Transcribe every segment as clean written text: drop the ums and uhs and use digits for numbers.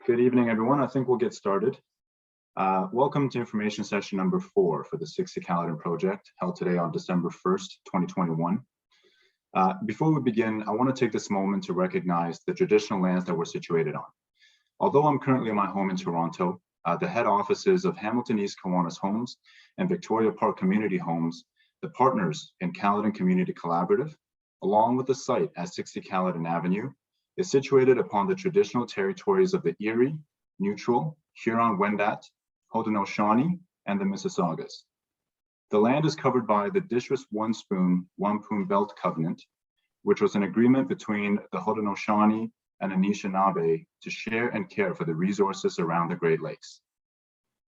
Good evening, everyone. I think we'll get started. Welcome to information session number 4 for the 60 Caledon project, held today on December 1st, 2021. Before we begin, I want to take this moment to recognize the traditional lands that we're situated on. Although I'm currently in my home in Toronto, the head offices of Hamilton East Kiwanis Homes and Victoria Park Community Homes, the partners in Caledon Community Collaborative, along with the site at 60 Caledon Avenue, is situated upon the traditional territories of the Erie, Neutral, Huron-Wendat, Haudenosaunee, and the Mississaugas. The land is covered by the Dishras One Spoon, One Poon Belt Covenant, which was an agreement between the Haudenosaunee and Anishinaabe to share and care for the resources around the Great Lakes.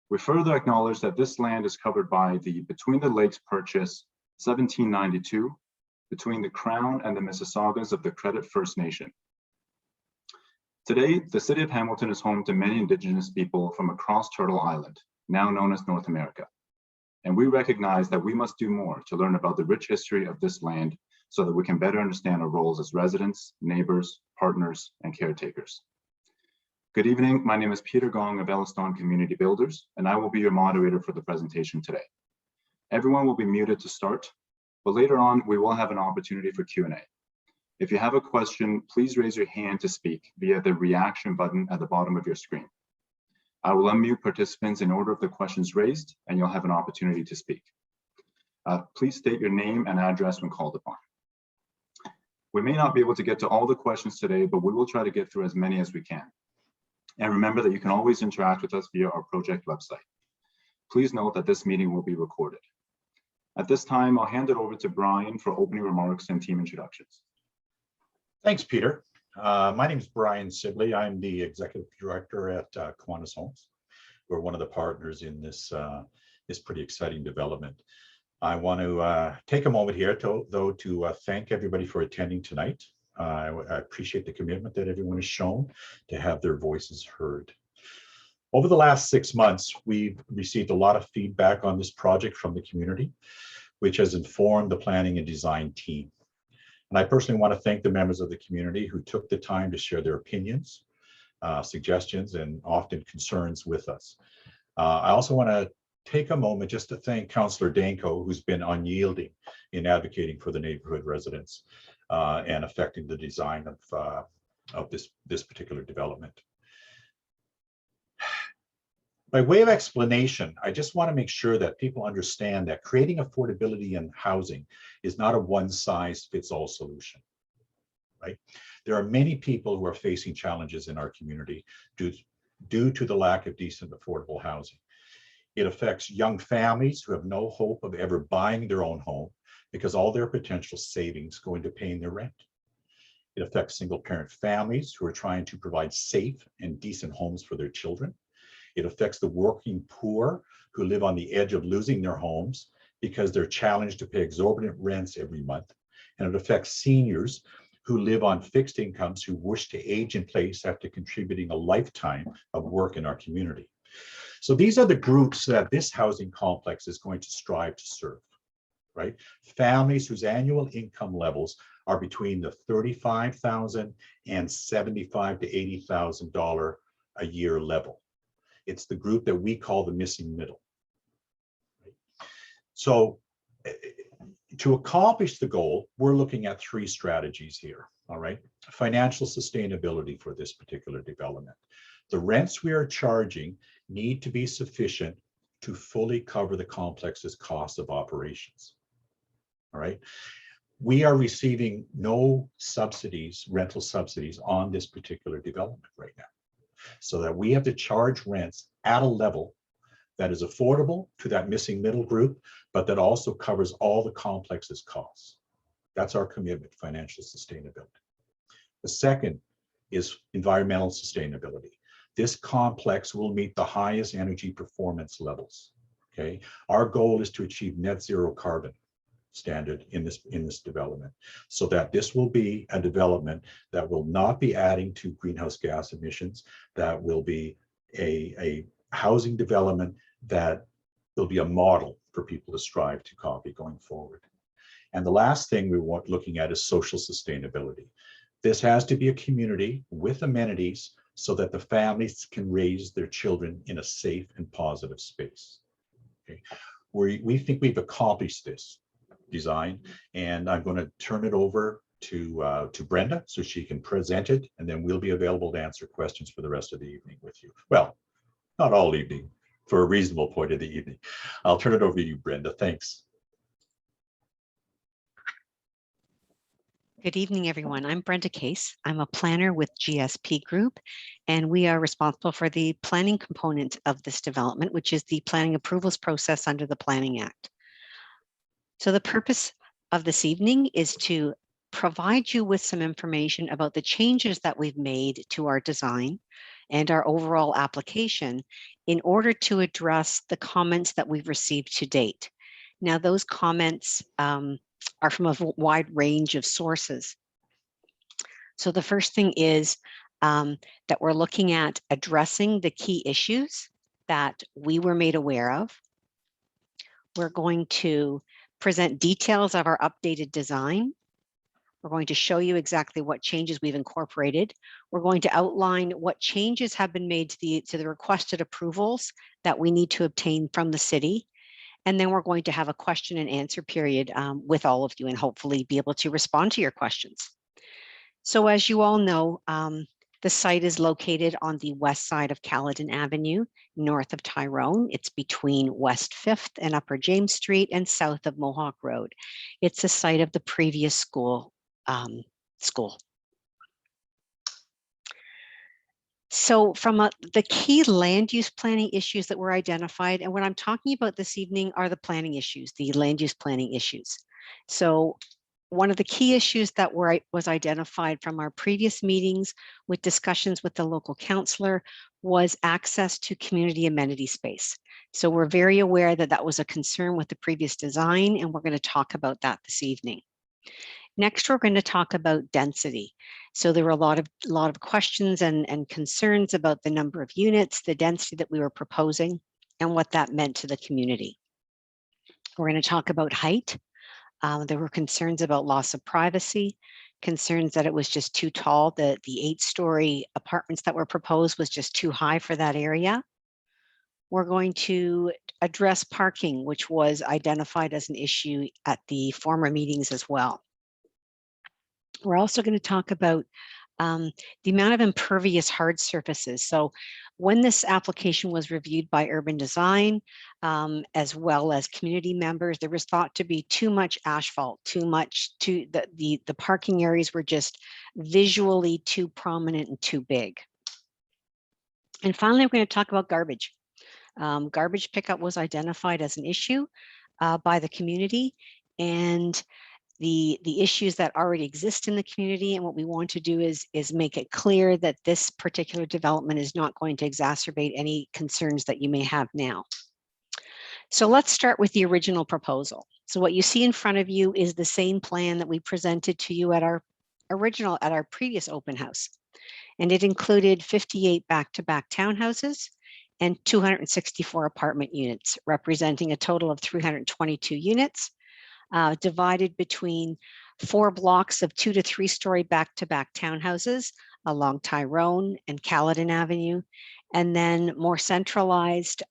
We further acknowledge that this land is covered by the Between the Lakes Purchase 1792 between the Crown and the Mississaugas of the Credit First Nation. Today, the city of Hamilton is home to many Indigenous people from across Turtle Island, now known as North America. And we recognize that we must do more to learn about the rich history of this land so that we can better understand our roles as residents, neighbors, partners, and caretakers. Good evening, my name is Peter Gong of Elliston Community Builders, and I will be your moderator for the presentation today. Everyone will be muted to start, but later on, we will have an opportunity for Q&A. If you have a question, please raise your hand to speak via the reaction button at the bottom of your screen. I will unmute participants in order of the questions raised, and you'll have an opportunity to speak. Please state your name and address when called upon. We may not be able to get to all the questions today, but we will try to get through as many as we can. And remember that you can always interact with us via our project website. Please note that this meeting will be recorded. At this time, I'll hand it over to Brian for opening remarks and team introductions. Thanks, Peter. My name is Brian Sibley. I'm the executive director at Kiwanis Homes. We're one of the partners in this pretty exciting development. I want to take a moment here to thank everybody for attending tonight. I appreciate the commitment that everyone has shown to have their voices heard. Over the last 6 months, we've received a lot of feedback on this project from the community, which has informed the planning and design team. And I personally want to thank the members of the community who took the time to share their opinions, suggestions, and often concerns with us. I also want to take a moment just to thank Councillor Danko, who's been unyielding in advocating for the neighborhood residents and affecting the design of this particular development. By way of explanation, I just want to make sure that people understand that creating affordability in housing is not a one-size-fits-all solution, right? There are many people who are facing challenges in our community due to the lack of decent, affordable housing. It affects young families who have no hope of ever buying their own home because all their potential savings go into paying their rent. It affects single-parent families who are trying to provide safe and decent homes for their children. It affects the working poor who live on the edge of losing their homes because they're challenged to pay exorbitant rents every month. And it affects seniors who live on fixed incomes who wish to age in place after contributing a lifetime of work in our community. So these are the groups that this housing complex is going to strive to serve, right? Families whose annual income levels are between the $35,000 and $75,000 to $80,000 a year level. It's the group that we call the missing middle. So to accomplish the goal, we're looking at 3 strategies here, all right? Financial sustainability for this particular development. The rents we are charging need to be sufficient to fully cover the complex's cost of operations, all right? We are receiving no subsidies, rental subsidies on this particular development right now, so that we have to charge rents at a level that is affordable to that missing middle group, but that also covers all the complex's costs. That's our commitment, financial sustainability. The second is environmental sustainability. This complex will meet the highest energy performance levels, okay? Our goal is to achieve net zero carbon standard in this development, so that this will be a development that will not be adding to greenhouse gas emissions, that will be a housing development that will be a model for people to strive to copy going forward. And the last thing we want looking at is social sustainability. This has to be a community with amenities so that the families can raise their children in a safe and positive space. Okay. We think we've accomplished this design, and I'm going to turn it over to Brenda so she can present it, and then we'll be available to answer questions for the rest of the evening with you. Well, not all evening, for a reasonable point of the evening. I'll turn it over to you, Brenda. Thanks. Good evening, everyone. I'm Brenda Case. I'm a planner with GSP Group, and we are responsible for the planning component of this development, which is the planning approvals process under the Planning Act. So the purpose of this evening is to provide you with some information about the changes that we've made to our design and our overall application in order to address the comments that we've received to date. Now, those comments are from a wide range of sources. So the first thing is that we're looking at addressing the key issues that we were made aware of. We're going to present details of our updated design. We're going to show you exactly what changes we've incorporated. We're going to outline what changes have been made to the requested approvals that we need to obtain from the city. And then we're going to have a question and answer period with all of you and hopefully be able to respond to your questions. So as you all know, the site is located on the west side of Caledon Avenue, north of Tyrone. It's between West 5th and Upper James Street and south of Mohawk Road. It's the site of the previous school. So from the key land use planning issues that were identified, and what I'm talking about this evening are the planning issues, the land use planning issues. So one of the key issues that was identified from our previous meetings with discussions with the local councillor was access to community amenity space. So we're very aware that that was a concern with the previous design, and we're going to talk about that this evening. Next, we're going to talk about density. So there were a lot of questions and concerns about the number of units, the density that we were proposing, and what that meant to the community. We're going to talk about height. There were concerns about loss of privacy, concerns that it was just too tall, that the 8-story apartments that were proposed was just too high for that area. We're going to address parking, which was identified as an issue at the former meetings as well. We're also going to talk about the amount of impervious hard surfaces. So when this application was reviewed by Urban Design, as well as community members, there was thought to be too much asphalt, the parking areas were just visually too prominent and too big. And finally, we're going to talk about garbage. Garbage pickup was identified as an issue by the community, and the issues that already exist in the community, and what we want to do is make it clear that this particular development is not going to exacerbate any concerns that you may have now. So let's start with the original proposal. So what you see in front of you is the same plan that we presented to you at our previous open house. And it included 58 back-to-back townhouses and 264 apartment units, representing a total of 322 units. Divided between 4 blocks of 2- to 3-story back-to-back townhouses along Tyrone and Caledon Avenue, and then more centralized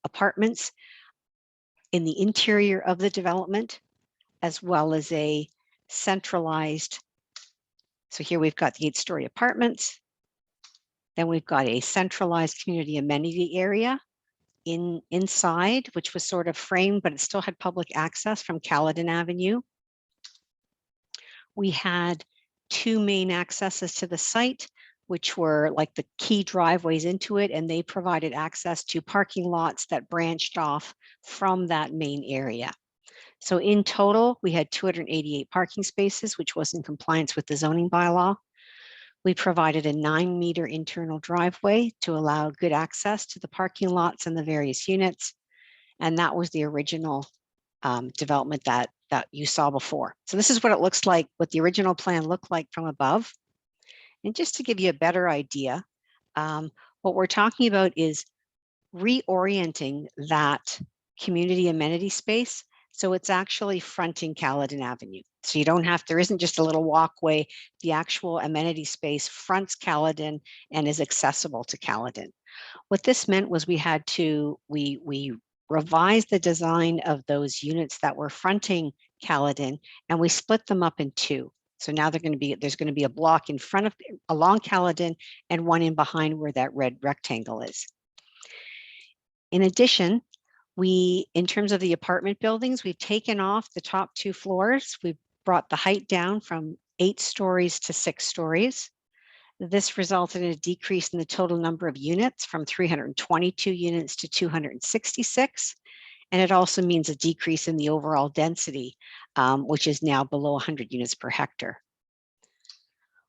apartments in the interior of the development, as well as a centralized, so here we've got the 8-story apartments, then we've got a centralized community amenity area inside, which was sort of framed, but it still had public access from Caledon Avenue. We had 2 main accesses to the site, which were like the key driveways into it, and they provided access to parking lots that branched off from that main area. So in total, we had 288 parking spaces, which was in compliance with the zoning bylaw. We provided a 9-meter internal driveway to allow good access to the parking lots and the various units. And that was the original development that you saw before. So this is what it looks like, what the original plan looked like from above. And just to give you a better idea, what we're talking about is reorienting that community amenity space. So it's actually fronting Caledon Avenue. So you don't have, there isn't just a little walkway. The actual amenity space fronts Caledon and is accessible to Caledon. What this meant was we had to, we revised the design of those units that were fronting Caledon, and we split them up in two. So now there's going to be a block in front of, along Caledon, and one in behind where that red rectangle is. In addition, in terms of the apartment buildings, we've taken off the top 2 floors. We've brought the height down from 8 stories to 6 stories. This resulted in a decrease in the total number of units from 322 units to 266. And it also means a decrease in the overall density, which is now below 100 units per hectare.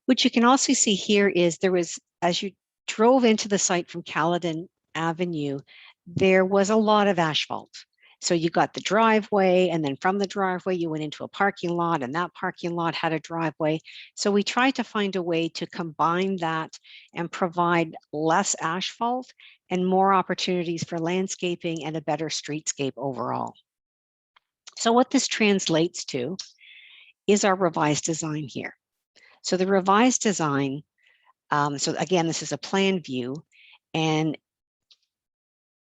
What you can also see here is there was, as you drove into the site from Caledon Avenue, there was a lot of asphalt. So you got the driveway, and then from the driveway, you went into a parking lot, and that parking lot had a driveway. So we tried to find a way to combine that and provide less asphalt and more opportunities for landscaping and a better streetscape overall. So what this translates to is our revised design here. So the revised design, so again, this is a plan view, and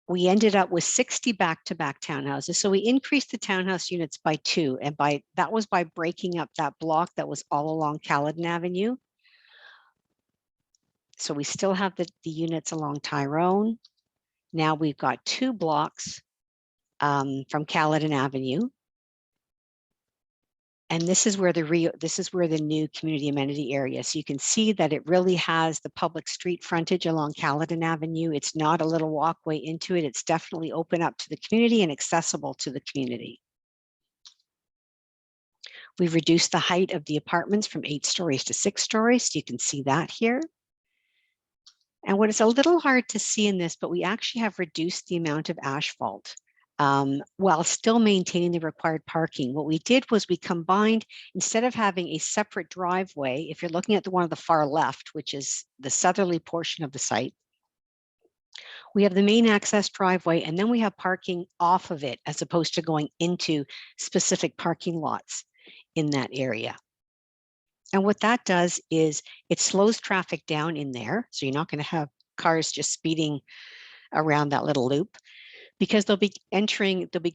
we ended up with 60 back-to-back townhouses. So we increased the townhouse units by 2, and that was by breaking up that block that was all along Caledon Avenue. So we still have the units along Tyrone. Now we've got 2 blocks from Caledon Avenue. And this is where the new community amenity area. So you can see that it really has the public street frontage along Caledon Avenue. It's not a little walkway into it. It's definitely open up to the community and accessible to the community. We've reduced the height of the apartments from 8 stories to 6 stories. So you can see that here. And what is a little hard to see in this, but we actually have reduced the amount of asphalt. While still maintaining the required parking. What we did was we combined, instead of having a separate driveway, if you're looking at the one on the far left, which is the southerly portion of the site, we have the main access driveway, and then we have parking off of it as opposed to going into specific parking lots in that area. And what that does is it slows traffic down in there. So you're not going to have cars just speeding around that little loop, because they'll be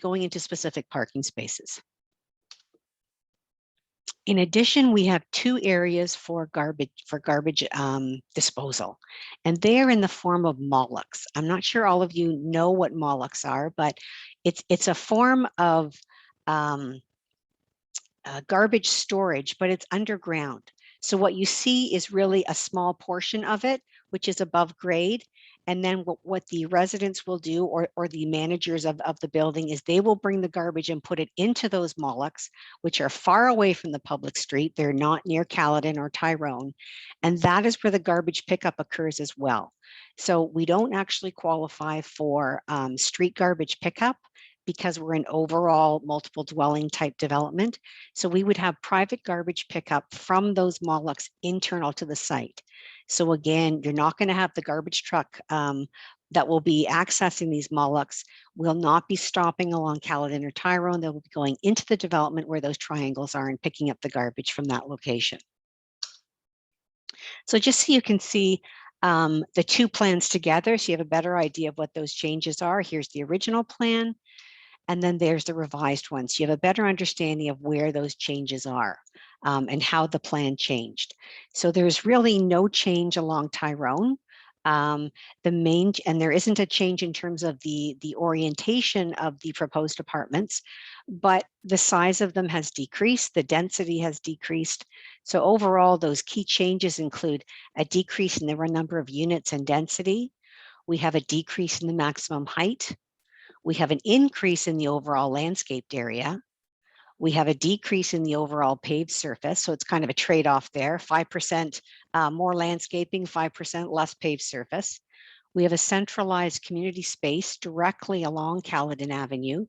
going into specific parking spaces. In addition, we have 2 areas for garbage disposal, and they are in the form of molochs. I'm not sure all of you know what molochs are, but it's a form of garbage storage, but it's underground. So what you see is really a small portion of it, which is above grade. And then what the residents will do, or the managers of the building, is they will bring the garbage and put it into those molochs, which are far away from the public street. They're not near Caledon or Tyrone. And that is where the garbage pickup occurs as well. So we don't actually qualify for street garbage pickup because we're an overall multiple dwelling type development. So we would have private garbage pickup from those molochs internal to the site. So again, you're not going to have the garbage truck that will be accessing these molochs will not be stopping along Caledon or Tyrone. They will be going into the development where those triangles are and picking up the garbage from that location. So just so you can see the 2 plans together, so you have a better idea of what those changes are. Here's the original plan, and then there's the revised one. So you have a better understanding of where those changes are and how the plan changed. So there's really no change along Tyrone. And there isn't a change in terms of the orientation of the proposed apartments, but the size of them has decreased, the density has decreased. So overall, those key changes include a decrease in the number of units and density. We have a decrease in the maximum height. We have an increase in the overall landscaped area. We have a decrease in the overall paved surface. So it's kind of a trade-off there, 5% more landscaping, 5% less paved surface. We have a centralized community space directly along Caledon Avenue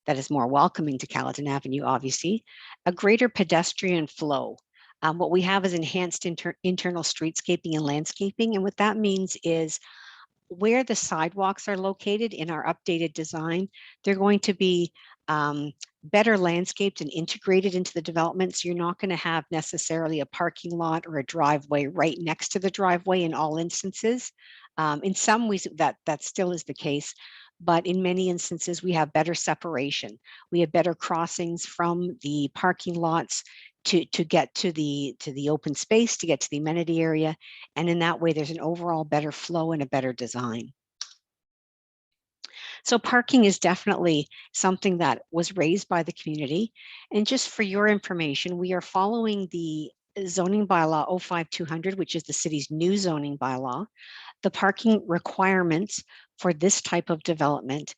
that is more welcoming to Caledon Avenue, obviously. A greater pedestrian flow. What we have is enhanced internal streetscaping and landscaping. And what that means is where the sidewalks are located in our updated design, they're going to be better landscaped and integrated into the development. So you're not going to have necessarily a parking lot or a driveway right next to the driveway in all instances. In some ways that still is the case, but in many instances we have better separation. We have better crossings from the parking lots to get to the open space, to get to the amenity area. And in that way, there's an overall better flow and a better design. So parking is definitely something that was raised by the community. And just for your information, we are following the zoning bylaw 05200, which is the city's new zoning bylaw. The parking requirements for this type of development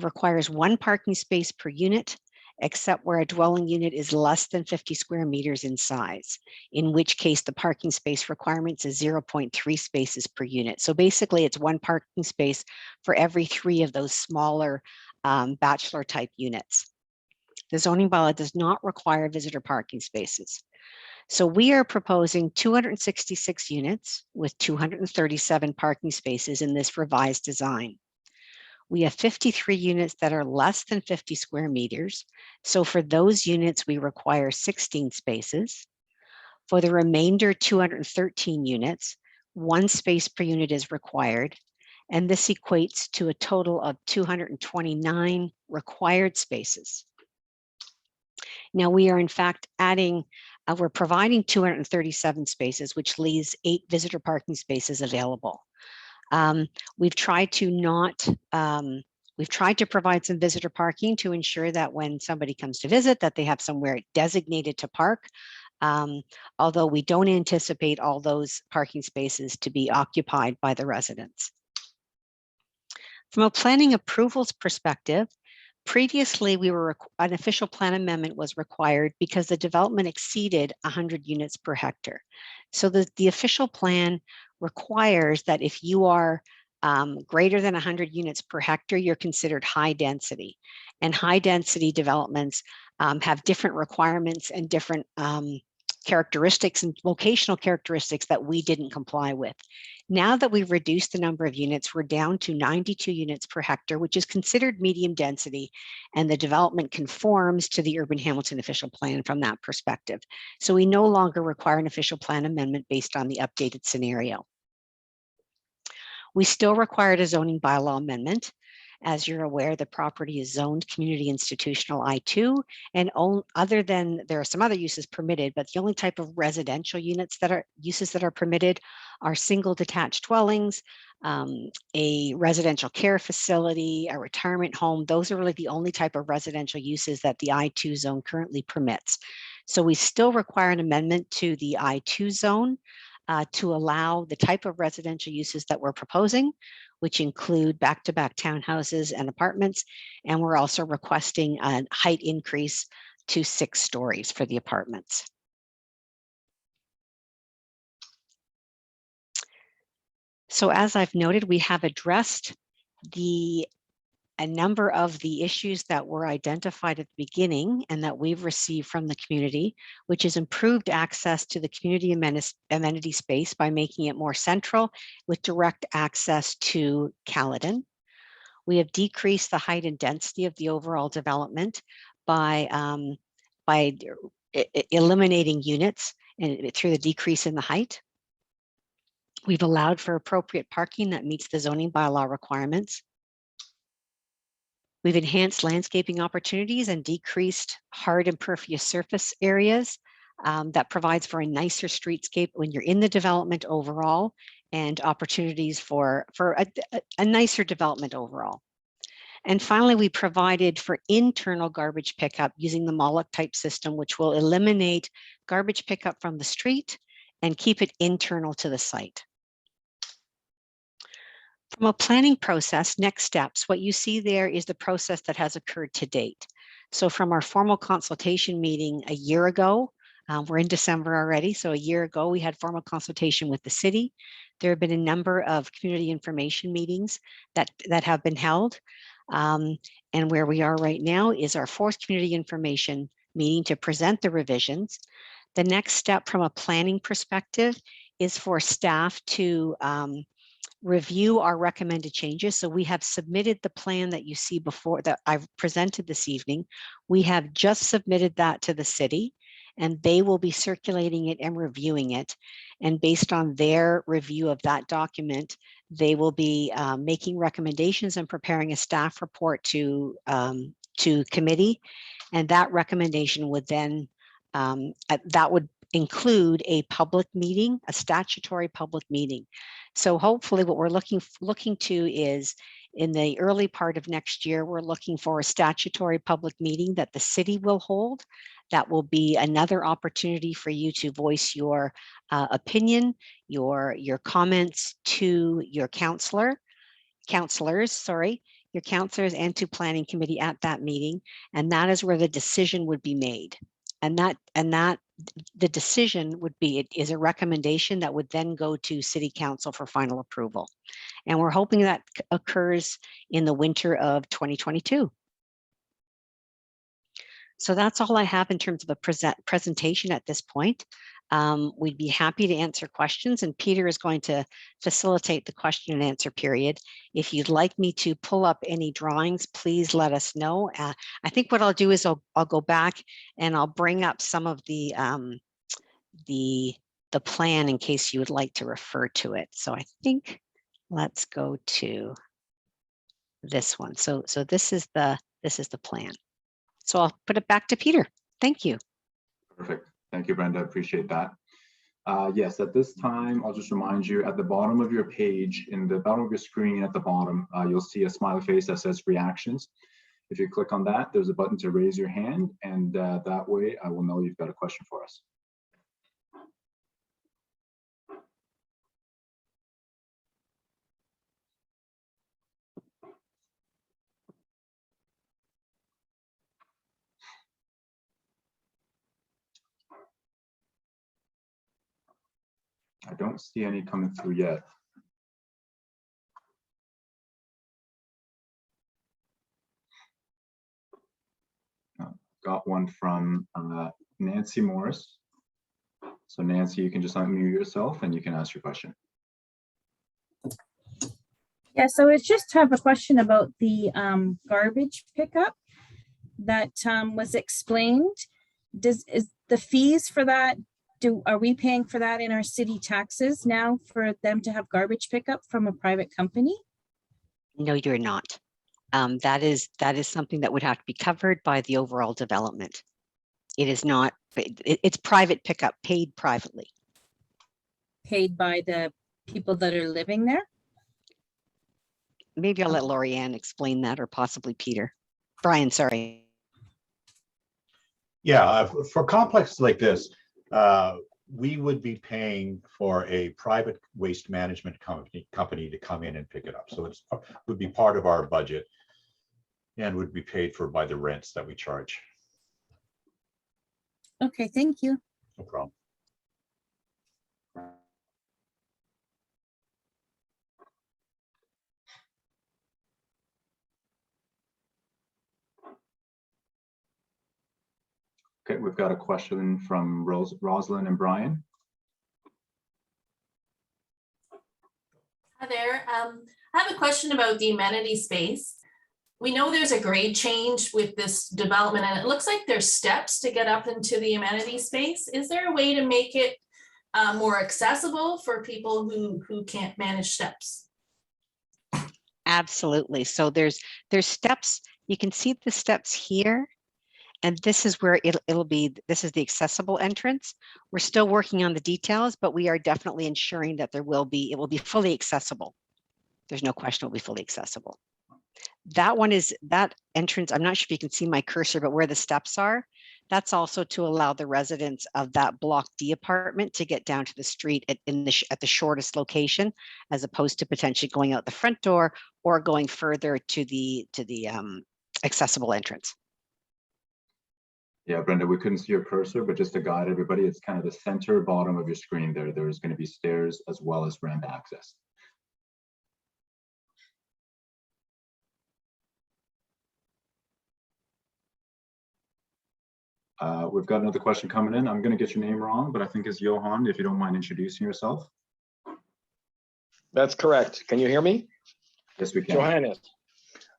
requires 1 parking space per unit, except where a dwelling unit is less than 50 square meters in size, in which case the parking space requirements is 0.3 spaces per unit. So basically it's 1 parking space for every 3 of those smaller bachelor type units. The zoning bylaw does not require visitor parking spaces. So we are proposing 266 units with 237 parking spaces in this revised design. We have 53 units that are less than 50 square meters. So for those units, we require 16 spaces. For the remainder 213 units, 1 space per unit is required. And this equates to a total of 229 required spaces. Now we are in fact adding, we're providing 237 spaces, which leaves 8 visitor parking spaces available. We've tried to provide some visitor parking to ensure that when somebody comes to visit, that they have somewhere designated to park. Although we don't anticipate all those parking spaces to be occupied by the residents. From a planning approvals perspective, previously an official plan amendment was required because the development exceeded 100 units per hectare. So the official plan requires that if you are greater than 100 units per hectare, you're considered high density. And high density developments have different requirements and different characteristics and locational characteristics that we didn't comply with. Now that we've reduced the number of units, we're down to 92 units per hectare, which is considered medium density, and the development conforms to the Urban Hamilton official plan from that perspective. So we no longer require an official plan amendment based on the updated scenario. We still required a zoning bylaw amendment. As you're aware, the property is zoned community institutional I2, and other than there are some other uses permitted, but the only type of residential uses that are permitted are single detached dwellings, a residential care facility, a retirement home. Those are really the only type of residential uses that the I2 zone currently permits. So we still require an amendment to the I2 zone to allow the type of residential uses that we're proposing, which include back-to-back townhouses and apartments. And we're also requesting a height increase to 6 stories for the apartments. So as I've noted, we have addressed a number of the issues that were identified at the beginning and that we've received from the community, which is improved access to the community amenity space by making it more central with direct access to Caledon. We have decreased the height and density of the overall development by eliminating units and through the decrease in the height. We've allowed for appropriate parking that meets the zoning bylaw requirements. We've enhanced landscaping opportunities and decreased hard impervious surface areas that provides for a nicer streetscape when you're in the development overall, and opportunities for a nicer development overall. And finally, we provided for internal garbage pickup using the Moloch type system, which will eliminate garbage pickup from the street and keep it internal to the site. From a planning process, next steps, what you see there is the process that has occurred to date. So from our formal consultation meeting a year ago, we're in December already, so a year ago we had formal consultation with the city. There have been a number of community information meetings that have been held. And where we are right now is our 4th community information meeting to present the revisions. The next step from a planning perspective is for staff to review our recommended changes. So we have submitted the plan that you see before that I've presented this evening. We have just submitted that to the city, and they will be circulating it and reviewing it. And based on their review of that document, they will be making recommendations and preparing a staff report to committee. And that recommendation would then, that would include a public meeting, a statutory public meeting. So hopefully what we're looking to is in the early part of next year, we're looking for a statutory public meeting that the city will hold. That will be another opportunity for you to voice your opinion, your comments to your counselors, your counselors and to planning committee at that meeting. And that is where the decision would be made. And that the decision would be, it is a recommendation that would then go to city council for final approval. And we're hoping that occurs in the winter of 2022. So that's all I have in terms of a presentation at this point. We'd be happy to answer questions, and Peter is going to facilitate the question and answer period. If you'd like me to pull up any drawings, please let us know. I think what I'll do is I'll go back and I'll bring up some of the plan in case you would like to refer to it. So I think let's go to this one. So this is the plan. So I'll put it back to Peter. Thank you. Perfect. Thank you, Brenda. Appreciate that. Yes, at this time, I'll just remind you at the bottom of your page, in the bottom of your screen at the bottom, you'll see a smiley face that says reactions. If you click on that, there's a button to raise your hand, and that way I will know you've got a question for us. I don't see any coming through yet. Got one from Nancy Morris. So Nancy, you can just unmute yourself and you can ask your question. Yeah, so I just have a question about the garbage pickup that was explained. Is the fees for that, are we paying for that in our city taxes now for them to have garbage pickup from a private company? No, you're not. That is something that would have to be covered by the overall development. It is not, it's private pickup, paid privately. Paid by the people that are living there? Maybe I'll let Lorianne explain that, or possibly Peter. Brian, sorry. Yeah, for complexes like this, we would be paying for a private waste management company to come in and pick it up. So it would be part of our budget and would be paid for by the rents that we charge. Okay, thank you. No problem. Okay, we've got a question from Rosalind and Brian. Hi there. I have a question about the amenity space. We know there's a grade change with this development, and it looks like there's steps to get up into the amenity space. Is there a way to make it more accessible for people who can't manage steps? Absolutely. So there's steps. You can see the steps here. And this is where it'll be, this is the accessible entrance. We're still working on the details, but we are definitely ensuring that it will be fully accessible. There's no question it will be fully accessible. That one is, that entrance, I'm not sure if you can see my cursor, but where the steps are, that's also to allow the residents of that Block D apartment to get down to the street at the shortest location, as opposed to potentially going out the front door or going further to the accessible entrance. Yeah, Brenda, we couldn't see your cursor, but just to guide everybody, it's kind of the center bottom of your screen there. There's going to be stairs as well as ramp access. We've got another question coming in. I'm going to get your name wrong, but I think it's Johan, if you don't mind introducing yourself. That's correct. Can you hear me? Yes, we can. Johannes.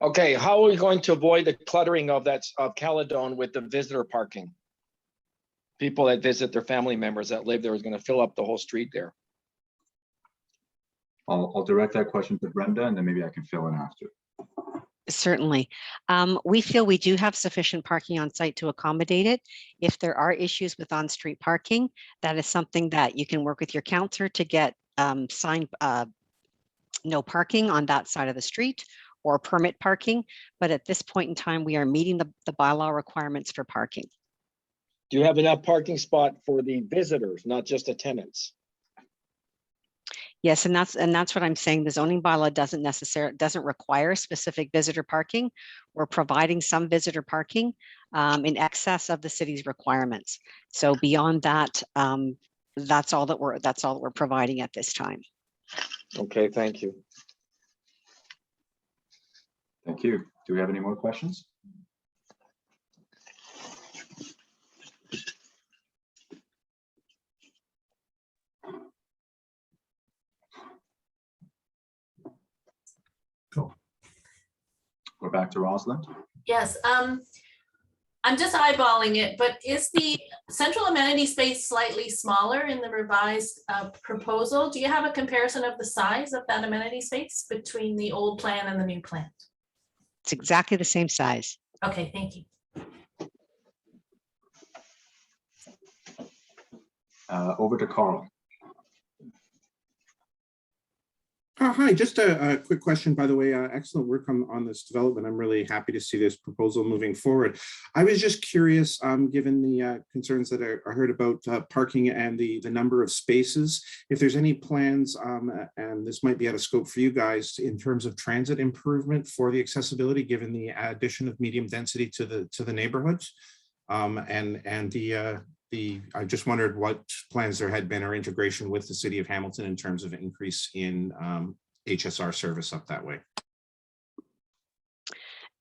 Okay, how are we going to avoid the cluttering of Caledon with the visitor parking? People that visit their family members that live there is going to fill up the whole street there. I'll direct that question to Brenda, and then maybe I can fill in after. Certainly. We feel we do have sufficient parking on site to accommodate it. If there are issues with on-street parking, that is something that you can work with your counselor to get signed no parking on that side of the street or permit parking. But at this point in time, we are meeting the bylaw requirements for parking. Do you have enough parking spot for the visitors, not just the tenants? Yes, and that's what I'm saying. The zoning bylaw doesn't require specific visitor parking. We're providing some visitor parking in excess of the city's requirements. So beyond that, that's all that we're providing at this time. Okay, thank you. Thank you. Do we have any more questions? Cool. We're back to Rosalind. Yes, I'm just eyeballing it, but is the central amenity space slightly smaller in the revised proposal? Do you have a comparison of the size of that amenity space between the old plan and the new plan? It's exactly the same size. Okay, thank you. Over to Carl. Hi, just a quick question, by the way. Excellent work on this development. I'm really happy to see this proposal moving forward. I was just curious, given the concerns that I heard about parking and the number of spaces, if there's any plans, and this might be out of scope for you guys, in terms of transit improvement for the accessibility, given the addition of medium density to the neighborhoods, I just wondered what plans there had been or integration with the city of Hamilton in terms of increase in HSR service up that way.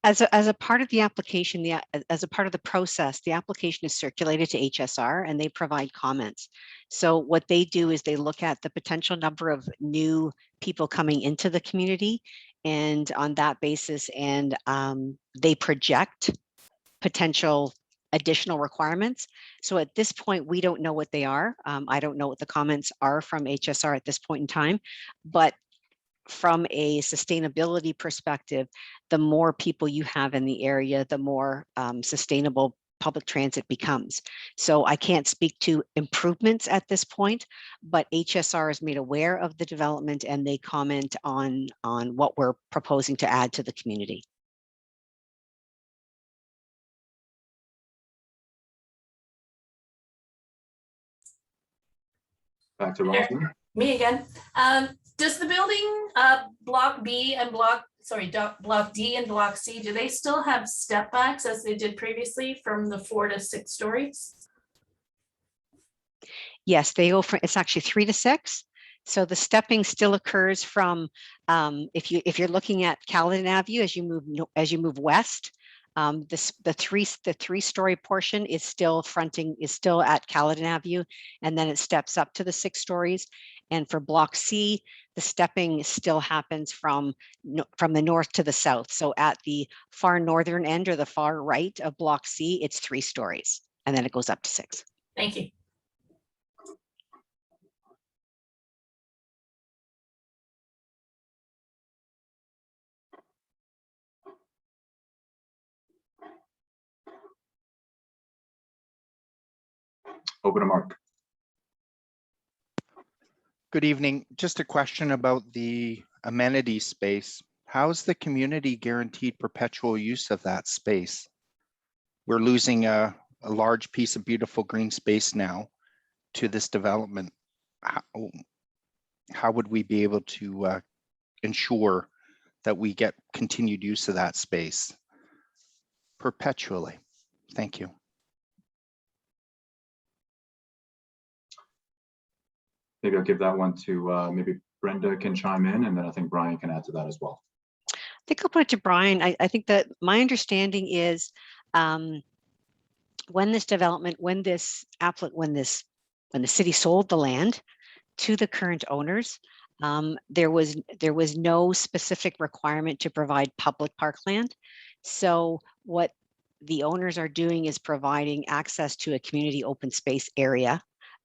As a part of the application, as a part of the process, the application is circulated to HSR and they provide comments. So what they do is they look at the potential number of new people coming into the community, and on that basis, and they project potential additional requirements. So at this point, we don't know what they are. I don't know what the comments are from HSR at this point in time, but from a sustainability perspective, the more people you have in the area, the more sustainable public transit becomes. So I can't speak to improvements at this point, but HSR is made aware of the development and they comment on what we're proposing to add to the community. Back to Rosalind. Me again. Does the building block B and block D and block C, do they still have step backs as they did previously from the 4 to 6 stories? Yes, they go from, it's actually 3 to 6. So the stepping still occurs from if you're looking at Caledon Ave as you move west. The three-story portion is still at Caledon Ave, and then it steps up to the 6 stories. And for block C, the stepping still happens from the north to the south. So at the far northern end or the far right of block C, it's 3 stories, and then it goes up to 6. Thank you. Over to Mark. Good evening. Just a question about the amenity space. How is the community guaranteed perpetual use of that space? We're losing a large piece of beautiful green space now to this development. How would we be able to ensure that we get continued use of that space perpetually? Thank you. Maybe I'll give that one to maybe Brenda can chime in, and then I think Brian can add to that as well. I think I'll put it to Brian. I think that my understanding is when this development, when the city sold the land to the current owners, There was no specific requirement to provide public parkland. So what the owners are doing is providing access to a community open space area.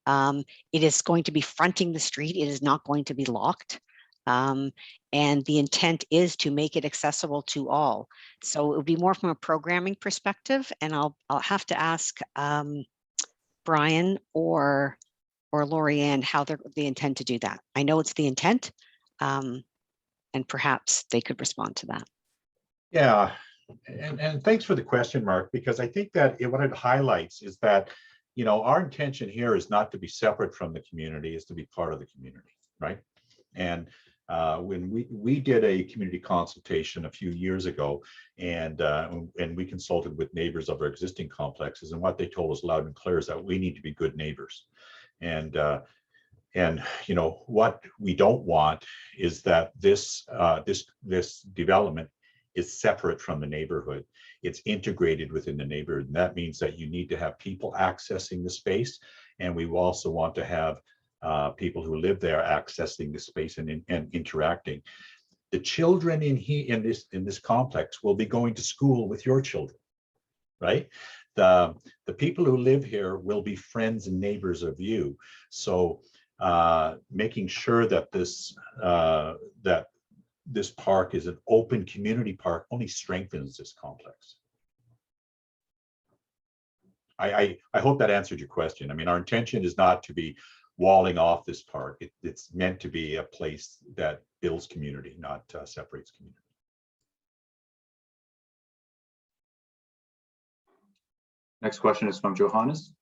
It is going to be fronting the street. It is not going to be locked. And the intent is to make it accessible to all. So it would be more from a programming perspective, and I'll have to ask Brian or Lorianne how they intend to do that. I know it's the intent, and perhaps they could respond to that. Yeah, and thanks for the question, Mark, because I think that what it highlights is that, you know, our intention here is not to be separate from the community, is to be part of the community, right? And when we did a community consultation a few years ago, and we consulted with neighbors of our existing complexes, and what they told us loud and clear is that we need to be good neighbors. And you know, what we don't want is that this development is separate from the neighborhood. It's integrated within the neighborhood. And that means that you need to have people accessing the space. And we also want to have people who live there accessing the space and interacting. The children in this complex will be going to school with your children, right? The people who live here will be friends and neighbors of you. So making sure that this park is an open community park only strengthens this complex. I hope that answered your question. I mean, our intention is not to be walling off this park. It's meant to be a place that builds community, not separates community. Next question is from Johannes.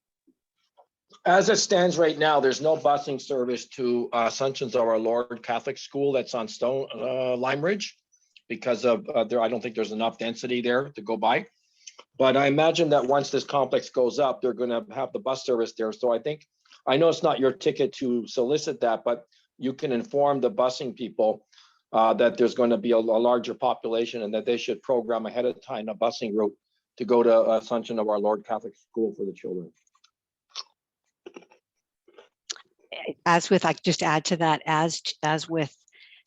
As it stands right now, there's no busing service to Assumptions of Our Lord Catholic School that's on Lime Ridge because of I don't think there's enough density there to go by. But I imagine that once this complex goes up, they're going to have the bus service there. So I know it's not your ticket to solicit that, but you can inform the busing people that there's going to be a larger population and that they should program ahead of time a busing route to go to Assumption of Our Lord Catholic School for the children. I just add to that, as with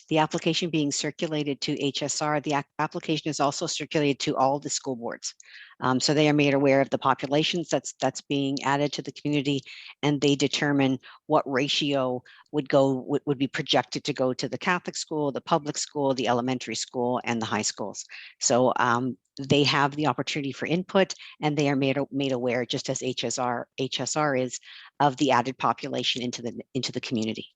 the application being circulated to HSR, the application is also circulated to all the school boards. So they are made aware of the populations that's being added to the community, and they determine what ratio would be projected to go to the Catholic school, the public school, the elementary school, and the high schools. So they have the opportunity for input, and they are made aware, just as HSR is, of the added population into the community.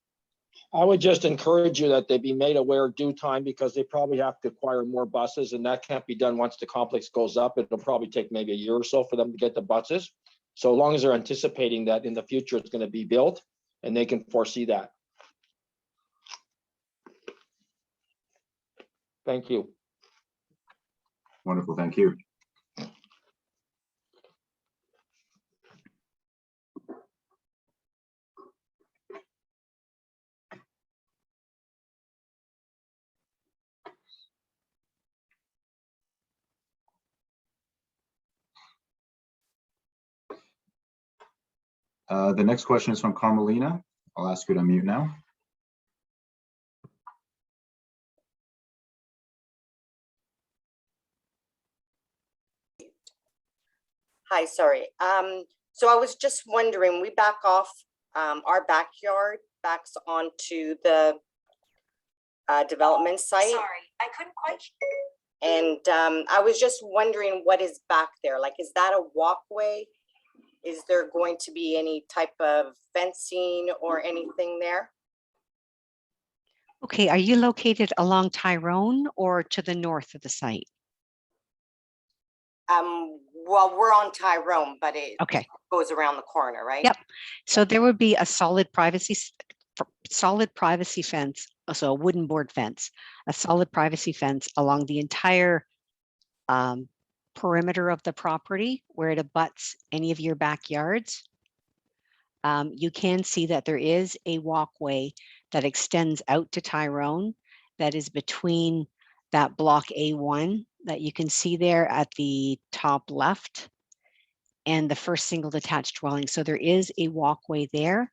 I would just encourage you that they be made aware due time, because they probably have to acquire more buses, and that can't be done once the complex goes up. It'll probably take maybe a year or so for them to get the buses. So long as they're anticipating that in the future it's going to be built and they can foresee that. Thank you. Wonderful, thank you. The next question is from Carmelina. I'll ask you to unmute now. Hi, sorry. So I was just wondering, we back off our backyard backs onto the development site. Sorry, I couldn't quite. And I was just wondering what is back there? Like, is that a walkway? Is there going to be any type of fencing or anything there? Okay, are you located along Tyrone or to the north of the site? Well, we're on Tyrone, but it goes around the corner, right? Yep. So there would be a solid privacy fence, so a wooden board fence, a solid privacy fence along the entire perimeter of the property where it abuts any of your backyards. You can see that there is a walkway that extends out to Tyrone that is between that block A1 that you can see there at the top left and the first single detached dwelling. So there is a walkway there.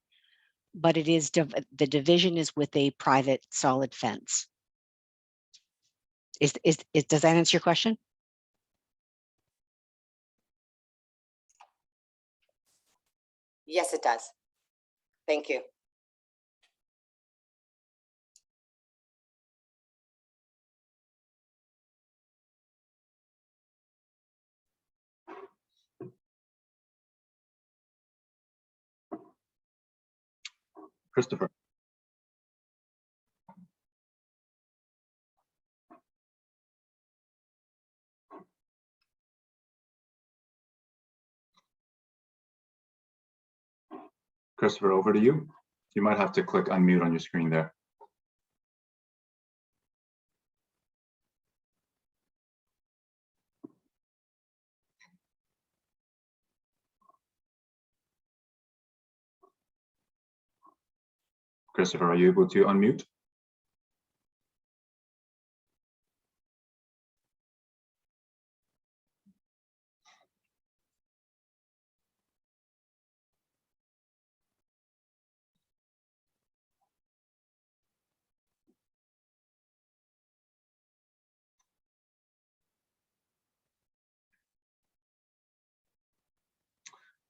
but it is, the division is with a private solid fence. Does that answer your question? Yes, it does. Thank you. Christopher. Christopher, over to you. You might have to click unmute on your screen there. Christopher, are you able to unmute?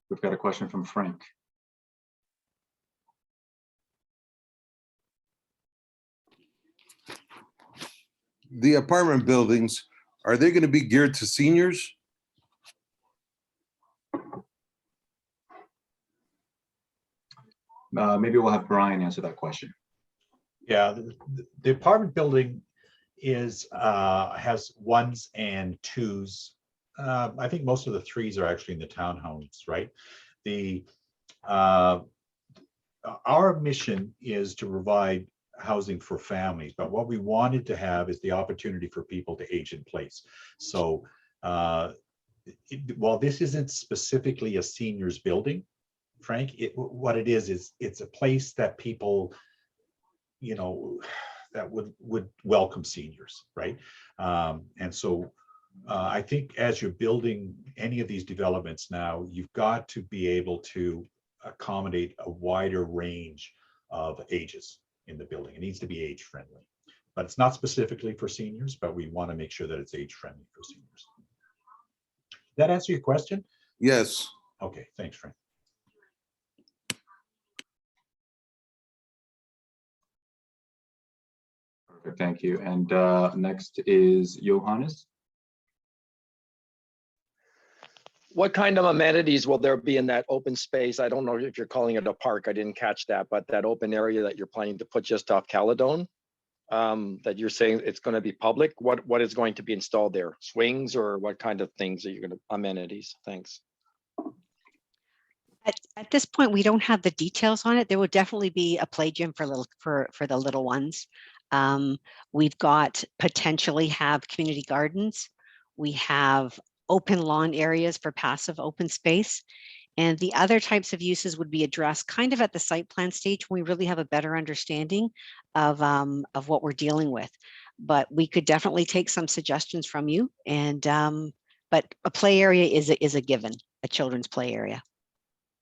We've got a question from Frank. The apartment buildings, are they going to be geared to seniors? Maybe we'll have Brian answer that question. Yeah, the apartment building is has ones and twos. I think most of the threes are actually in the townhomes, right? Our mission is to provide housing for families, but what we wanted to have is the opportunity for people to age in place. So while this isn't specifically a seniors building, Frank, what it is it's a place that people, you know, that would welcome seniors, right? And so I think as you're building any of these developments now, you've got to be able to accommodate a wider range of ages in the building. It needs to be age friendly, but it's not specifically for seniors, but we want to make sure that it's age friendly for seniors. Did that answer your question? Yes. Okay, thanks, Frank. Perfect, thank you. And next is Johannes. What kind of amenities will there be in that open space? I don't know if you're calling it a park. I didn't catch that, but that open area that you're planning to put just off Caledon, that you're saying it's going to be public. What is going to be installed there? Swings or what kind of things are you going to amenities? Thanks. At this point, we don't have the details on it. There will definitely be a play gym for the little ones. We've got potentially have community gardens. We have open lawn areas for passive open space. And the other types of uses would be addressed kind of at the site plan stage when we really have a better understanding of what we're dealing with. But we could definitely take some suggestions from you. And but a play area is a given, a children's play area.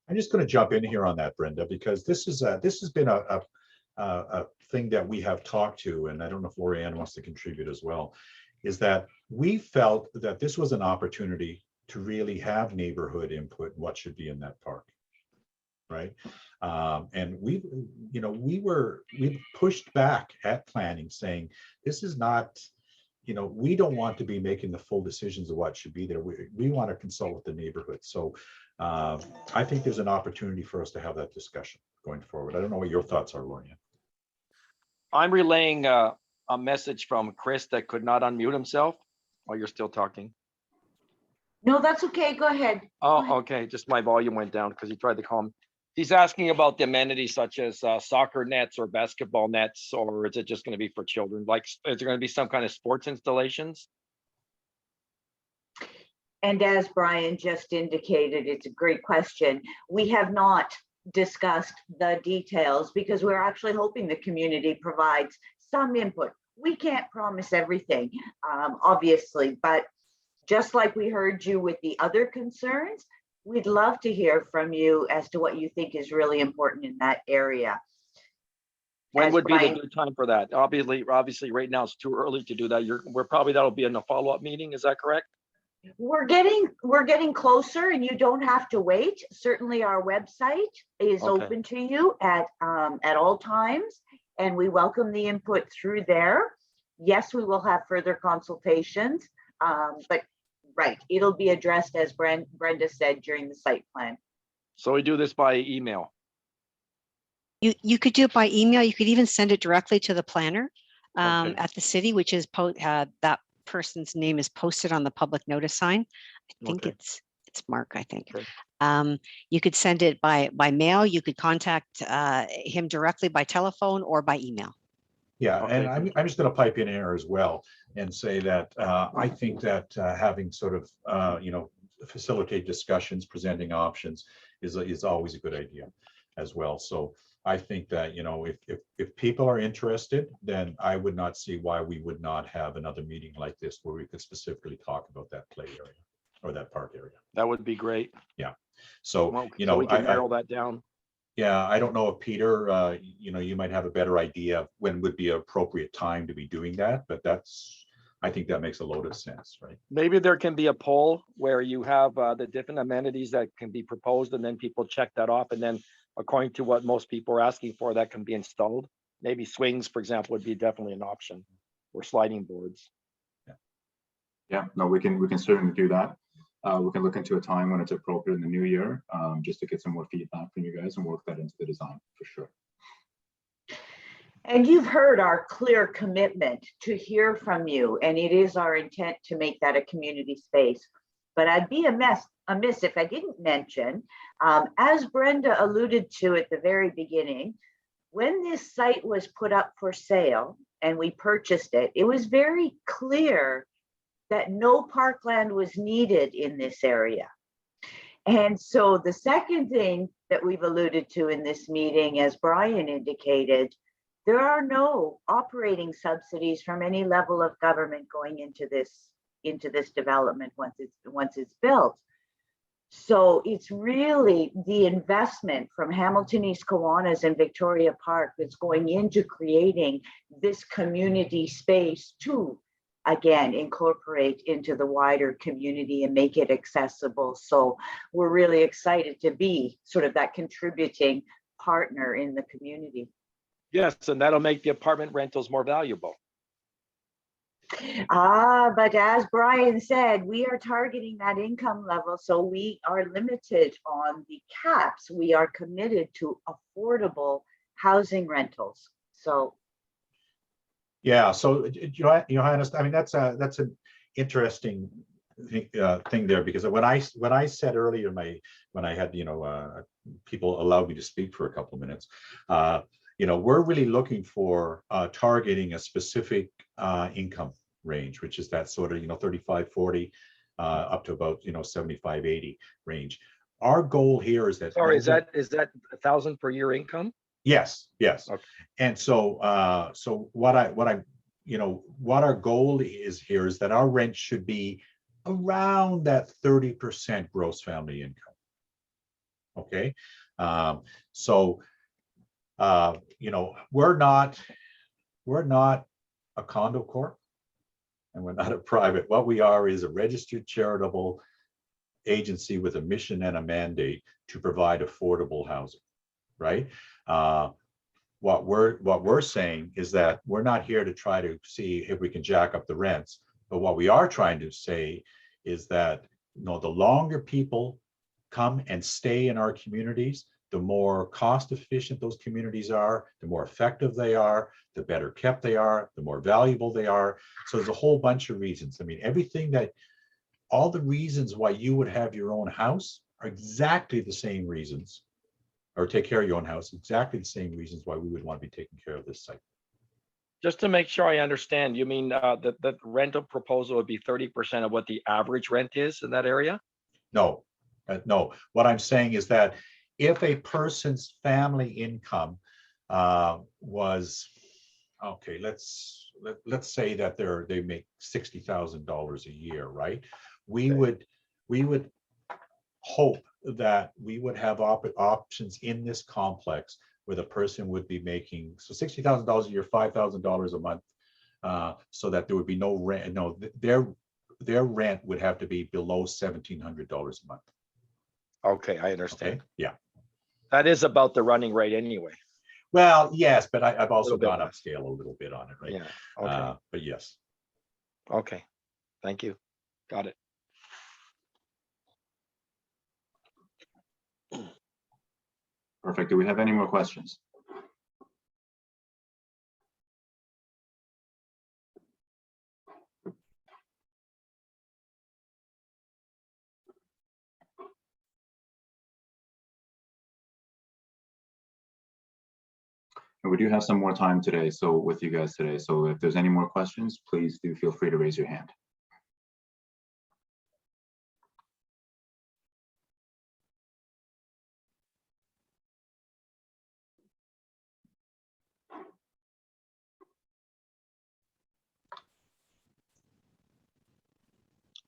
I'm just going to jump in here on that, Brenda, because this has been a thing that we have talked to, and I don't know if Lorianne wants to contribute as well, is that we felt that this was an opportunity to really have neighborhood input in what should be in that park, right? And we pushed back at planning saying, this is not, we don't want to be making the full decisions of what should be there. We want to consult with the neighborhood. So I think there's an opportunity for us to have that discussion going forward. I don't know what your thoughts are, Lorianne. I'm relaying a message from Chris that could not unmute himself while you're still talking. No, that's okay. Go ahead. Oh, okay. Just my volume went down because he tried to call him. He's asking about the amenities such as soccer nets or basketball nets, or is it just going to be for children? Like, is there going to be some kind of sports installations? And as Brian just indicated, it's a great question. We have not discussed the details because we're actually hoping the community provides some input. We can't promise everything, obviously, but just like we heard you with the other concerns, we'd love to hear from you as to what you think is really important in that area. When As would be the Brian- good time for that? Obviously, right now it's too early to do that. That'll be in a follow-up meeting. Is that correct? We're getting closer, and you don't have to wait. Certainly our website is Okay. open to you at all times, and we welcome the input through there. Yes, we will have further consultations, but right, it'll be addressed, as Brenda said, during the site plan. So we do this by email. You could do it by email. You could even send it directly to the planner Okay. at the city, which is that person's name is posted on the public notice sign. I think Okay. it's Mark, I think. Okay. You could send it by mail. You could contact him directly by telephone or by email. Yeah, Okay, and I'm just going to pipe in here as well and say that I think that having sort of facilitate discussions, presenting options is always a good idea as well. So I think that if people are interested, then I would not see why we would not have another meeting like this where we could specifically talk about that play area or that park area. That would be great. Yeah. So Well, so we can narrow that down. Yeah, I don't know if Peter, you might have a better idea of when would be an appropriate time to be doing that, but I think that makes a load of sense, right? Maybe there can be a poll where you have the different amenities that can be proposed, and then people check that off, and then according to what most people are asking for, that can be installed. Maybe swings, for example, would be definitely an option, or sliding boards. Yeah, no, we can certainly do that. We can look into a time when it's appropriate in the new year, just to get some more feedback from you guys and work that into the design for sure. And you've heard our clear commitment to hear from you, and it is our intent to make that a community space. But I'd be amiss if I didn't mention, as Brenda alluded to at the very beginning, when this site was put up for sale and we purchased it, it was very clear that no parkland was needed in this area. And so the second thing that we've alluded to in this meeting, as Brian indicated, there are no operating subsidies from any level of government going into this development once it's built. So it's really the investment from Hamilton East Kiwanis and Victoria Park that's going into creating this community space to, again, incorporate into the wider community and make it accessible. So we're really excited to be sort of that contributing partner in the community. Yes, and that'll make the apartment rentals more valuable. But as Brian said, we are targeting that income level, so we are limited on the caps. We are committed to affordable housing rentals. So yeah, so Johannes, I mean that's an interesting thing there, because when I said earlier when I had people allowed me to speak for a couple of minutes, we're really looking for targeting a specific income range, which is that sort of 35, 40 up to about 75, 80 range. Our goal here is that. Sorry, is that 1,000 per year income? Yes. Okay. And so what our goal is here is that our rent should be around that 30% gross family income. Okay. We're not a condo corp, and we're not a private. What we are is a registered charitable agency with a mission and a mandate to provide affordable housing, right? What we're saying is that we're not here to try to see if we can jack up the rents, but what we are trying to say is that the longer people come and stay in our communities, the more cost efficient those communities are, the more effective they are, the better kept they are, the more valuable they are. So there's a whole bunch of reasons. I mean, all the reasons why you would have your own house are exactly the same reasons, or take care of your own house, exactly the same reasons why we would want to be taking care of this site. Just to make sure I understand, you mean that the rental proposal would be 30% of what the average rent is in that area? No. What I'm saying is that if a person's family income was, okay, let's say that they make $60,000 a year, right? We would hope that we would have options in this complex where the person would be making, so $60,000 a year, $5,000 a month, so that there would be no rent. No, their rent would have to be below $1,700 a month. Okay, I understand. Okay, yeah. That is about the running rate anyway. Well, yes, but I've also Little bit gone less. upscale a little bit on it, right? Yeah, okay, But yes. okay. Thank you. Got it. Perfect. Do we have any more questions? And we do have some more time today, so with you guys today. So if there's any more questions, please do feel free to raise your hand.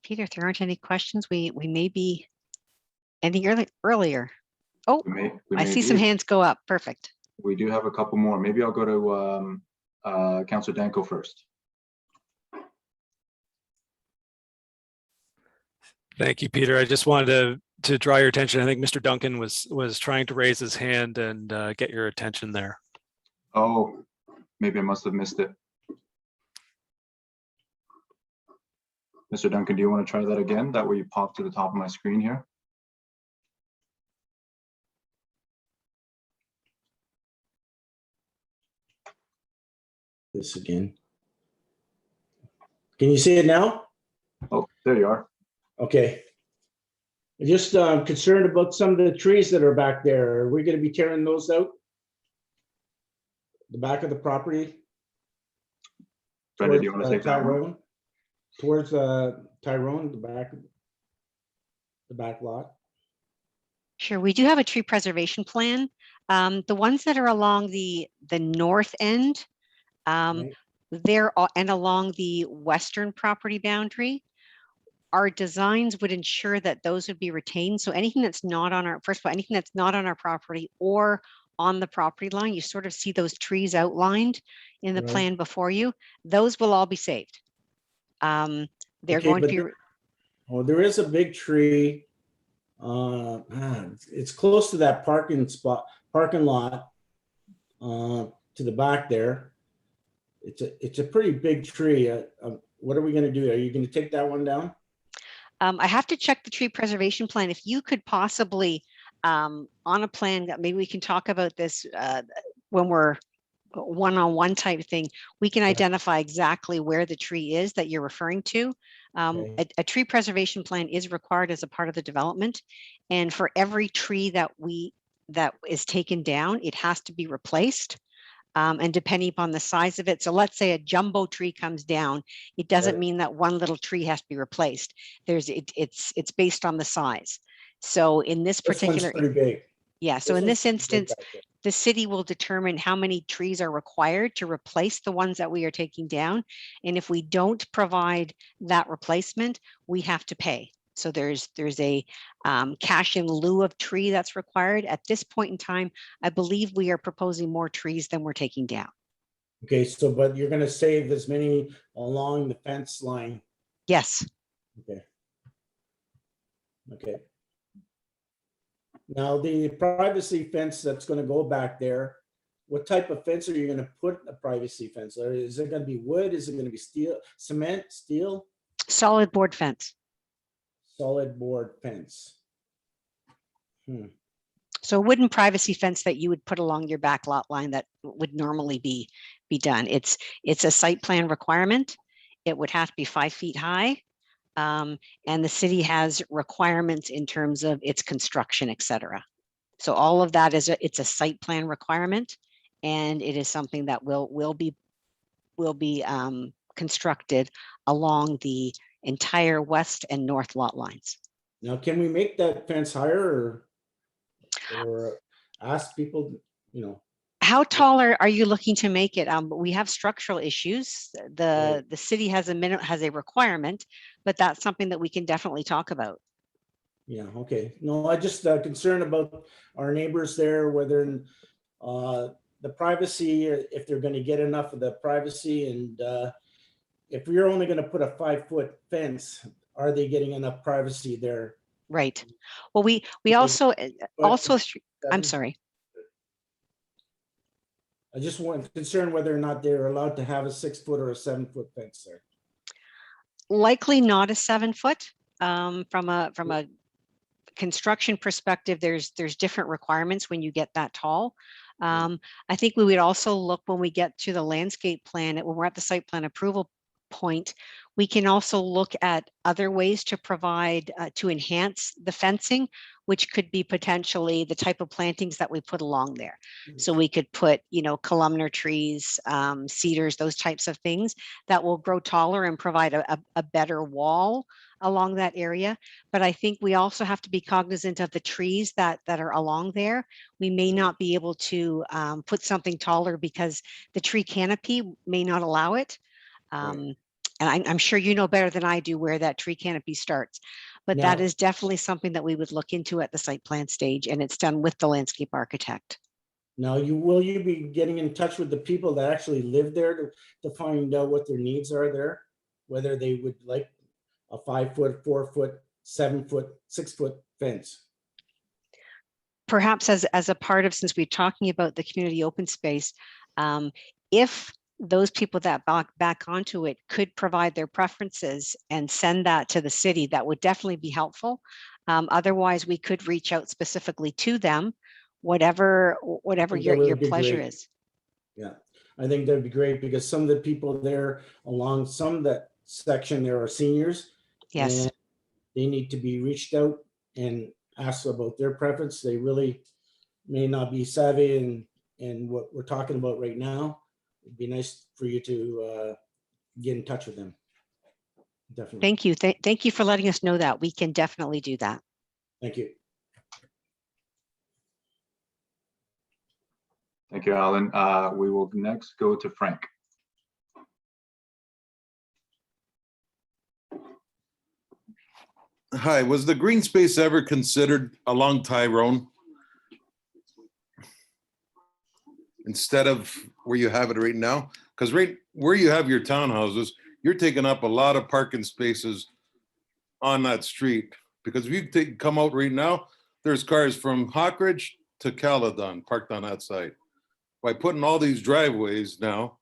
Peter, if there aren't any questions, we may be ending earlier. Oh, We I may see some be. hands go up. Perfect. We do have a couple more. Maybe I'll go to Councillor Danko first. Thank you, Peter. I just wanted to draw your attention. I think Mr. Duncan was trying to raise his hand and get your attention there. Oh, maybe I must have missed it. Mr. Duncan, do you want to try that again? That way you pop to the top of my screen here. This again. Can you see it now? Oh, there you are. Okay. Just concerned about some of the trees that are back there. Are we going to be tearing those out? The back of the property? Brenda, do you want to take that one? Tyrone? Towards Tyrone, the back lot? Sure, we do have a tree preservation plan. The ones that are along the north end, Right. and along the western property boundary, our designs would ensure that those would be retained. So anything that's not on our, first of all, anything that's not on our property or on the property line, you sort of see those trees outlined in the Right. plan before you. Those will all be saved. They're Okay, going to but be. Oh, there is a big tree. It's close to that parking lot to the back there. It's a pretty big tree. What are we going to do? Are you going to take that one down? I have to check the tree preservation plan. If you could possibly, on a plan, that maybe we can talk about this when we're one-on-one type thing, we can identify exactly where the tree is that you're referring to. A tree preservation plan is required as a part of the development. And for every tree that is taken down, it has to be replaced. And depending upon the size of it, so let's say a jumbo tree comes down, it doesn't mean that one little tree has to be replaced. It's based on the size. So in this particular, pretty big. Yeah, so in this instance, the city will determine how many trees are required to replace the ones that we are taking down. And if we don't provide that replacement, we have to pay. So there's a cash in lieu of tree that's required. At this point in time, I believe we are proposing more trees than we're taking down. Okay, so but you're going to save as many along the fence line. Yes. Okay. Okay. Now the privacy fence that's going to go back there, what type of fence are you going to put a privacy fence? Or is it going to be wood? Is it going to be steel, cement, steel? Solid board fence. Solid board fence. So a wooden privacy fence that you would put along your back lot line that would normally be done. It's a site plan requirement. It would have to be 5 feet high. And the city has requirements in terms of its construction, et cetera. So all of that it's a site plan requirement, and it is something that will be constructed along the entire west and north lot lines. Now, can we make that fence higher or ask people, you know? How tall are you looking to make it? We have structural issues. The city has a requirement, but that's something that we can definitely talk about. Yeah, okay. No, I just concerned about our neighbors there, whether the privacy, if they're going to get enough of the privacy, and if you're only going to put a 5-foot fence, are they getting enough privacy there? Right. Well, we also I'm sorry. I just want concerned whether or not they're allowed to have a 6-foot or a 7-foot fence there. Likely not a 7-foot. From a construction perspective, there's different requirements when you get that tall. I think we would also look when we get to the landscape plan, when we're at the site plan approval point, we can also look at other ways to provide, to enhance the fencing, which could be potentially the type of plantings that we put along there. So we could put, columnar trees, cedars, those types of things that will grow taller and provide a better wall along that area. But I think we also have to be cognizant of the trees that are along there. We may not be able to put something taller because the tree canopy may not allow it. And I'm sure you know better than I do where that tree canopy starts, but that Now- is definitely something that we would look into at the site plan stage, and it's done with the landscape architect. Now, will you be getting in touch with the people that actually live there to find out what their needs are there? Whether they would like a 5-foot, 4-foot, 7-foot, 6-foot fence? Perhaps as a part of, since we're talking about the community open space, if those people that back onto it could provide their preferences and send that to the city, that would definitely be helpful. Otherwise, we could reach out specifically to them, whatever your pleasure great. is. Yeah, I think that'd be great because some of the people there along some of that section there are seniors. Yes. And they need to be reached out and asked about their preference. They really may not be savvy in what we're talking about right now. It'd be nice for you to get in touch with them. Definitely. Thank you. Thank you for letting us know that. We can definitely do that. Thank you. Thank you, Alan. We will next go to Frank. Hi, was the green space ever considered along Tyrone? Instead of where you have it right now? Because right where you have your townhouses, you're taking up a lot of parking spaces on that street. Because if you come out right now, there's cars from Hawkridge to Caledon parked on that side. By putting all these driveways now,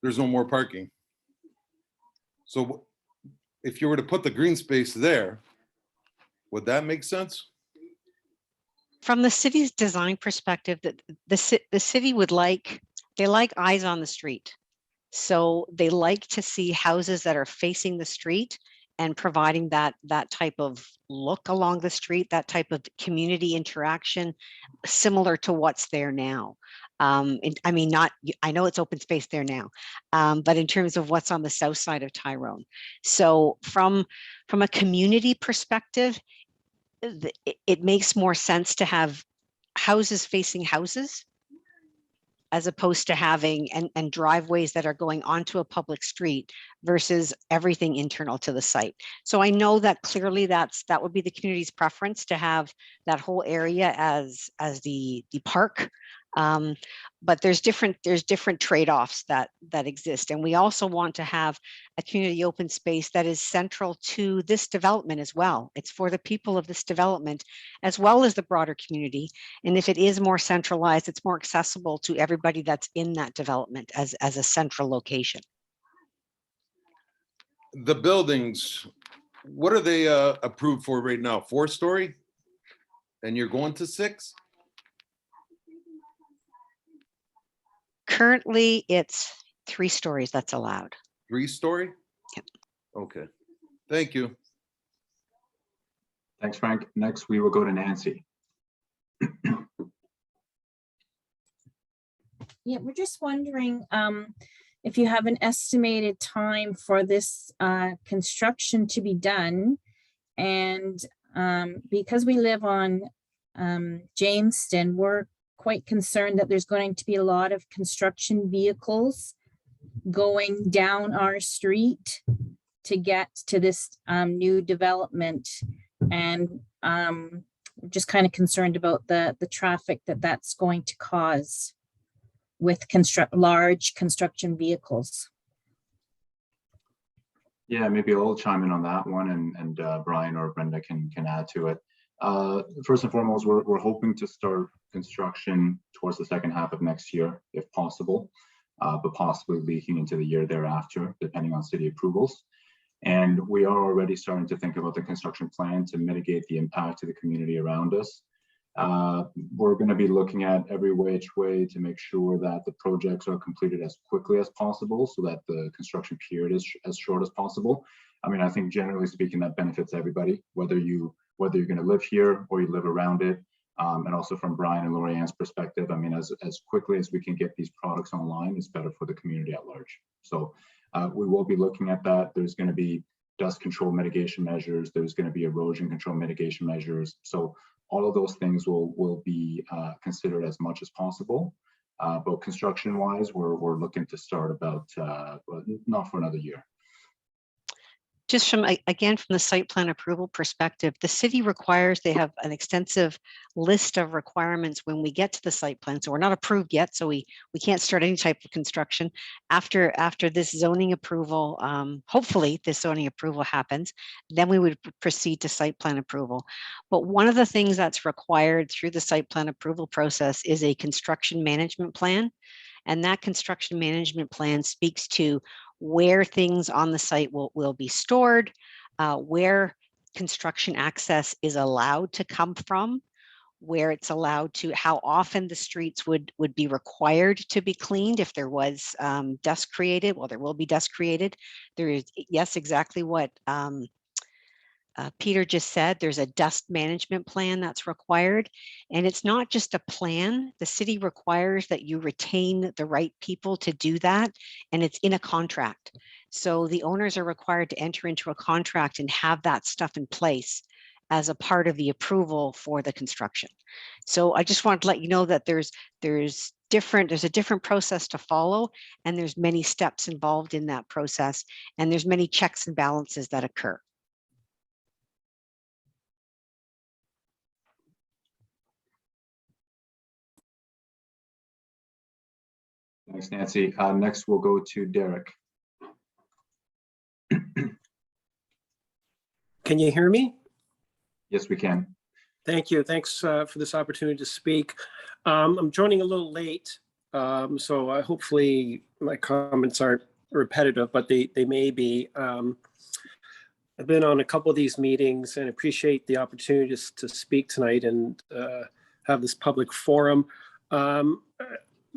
there's no more parking. So if you were to put the green space there, would that make sense? From the city's design perspective, that the city would like eyes on the street. So they like to see houses that are facing the street and providing that type of look along the street, that type of community interaction, similar to what's there now. I mean, I know it's open space there now, but in terms of what's on the south side of Tyrone. So from a community perspective, it makes more sense to have houses facing houses as opposed to having and driveways that are going onto a public street versus everything internal to the site. So I know that clearly that would be the community's preference to have that whole area as the park. But there's different trade-offs that exist. And we also want to have a community open space that is central to this development as well. It's for the people of this development as well as the broader community. And if it is more centralized, it's more accessible to everybody that's in that development as a central location. The buildings, what are they approved for right now? 4-story? And you're going to 6? Currently, it's 3 stories that's allowed. 3-story? Yep. Okay. Thank you. Thanks, Frank. Next, we will go to Nancy. Yeah, we're just wondering if you have an estimated time for this construction to be done. And because we live on Jameston, we're quite concerned that there's going to be a lot of construction vehicles going down our street to get to this new development. And just kind of concerned about the traffic that's going to cause with large construction vehicles. Yeah, maybe I'll chime in on that one, and Brian or Brenda can add to it. First and foremost, we're hoping to start construction towards the second half of next year, if possible, but possibly leaking into the year thereafter, depending on city approvals. And we are already starting to think about the construction plan to mitigate the impact to the community around us. We're going to be looking at every which way to make sure that the projects are completed as quickly as possible so that the construction period is as short as possible. I mean, I think generally speaking, that benefits everybody, whether you're going to live here or you live around it. And also from Brian and Lori Ann's perspective, I mean, as quickly as we can get these products online, it's better for the community at large. So we will be looking at that. There's going to be dust control mitigation measures. There's going to be erosion control mitigation measures. So all of those things will be considered as much as possible. But construction wise, we're looking to start about not for another year. Just from, again, from the site plan approval perspective, the city requires, they have an extensive list of requirements when we get to the site plan. So we're not approved yet, so we can't start any type of construction. After this zoning approval, hopefully this zoning approval happens, then we would proceed to site plan approval. But one of the things that's required through the site plan approval process is a construction management plan. And that construction management plan speaks to where things on the site will be stored, where construction access is allowed to come from, where it's allowed to, how often the streets would be required to be cleaned if there was dust created. Well, there will be dust created. There is, yes, exactly what Peter just said. There's a dust management plan that's required, and it's not just a plan. The city requires that you retain the right people to do that, and it's in a contract. So the owners are required to enter into a contract and have that stuff in place as a part of the approval for the construction. So I just wanted to let you know that there's a different process to follow, and there's many steps involved in that process, and there's many checks and balances that occur. Thanks, Nancy. Next, we'll go to Derek. Can you hear me? Yes, we can. Thank you. Thanks for this opportunity to speak. I'm joining a little late, so hopefully my comments aren't repetitive, but they may be. I've been on a couple of these meetings and appreciate the opportunity to speak tonight and have this public forum.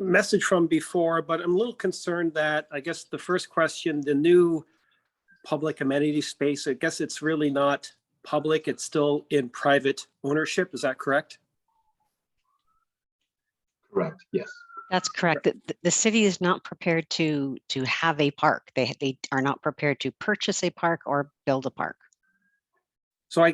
Message from before, but I'm a little concerned that, I guess the first question, the new public amenity space, I guess it's really not public, it's still in private ownership. Is that correct? Correct, yes. That's correct. The city is not prepared to have a park. They are not prepared to purchase a park or build a park. So I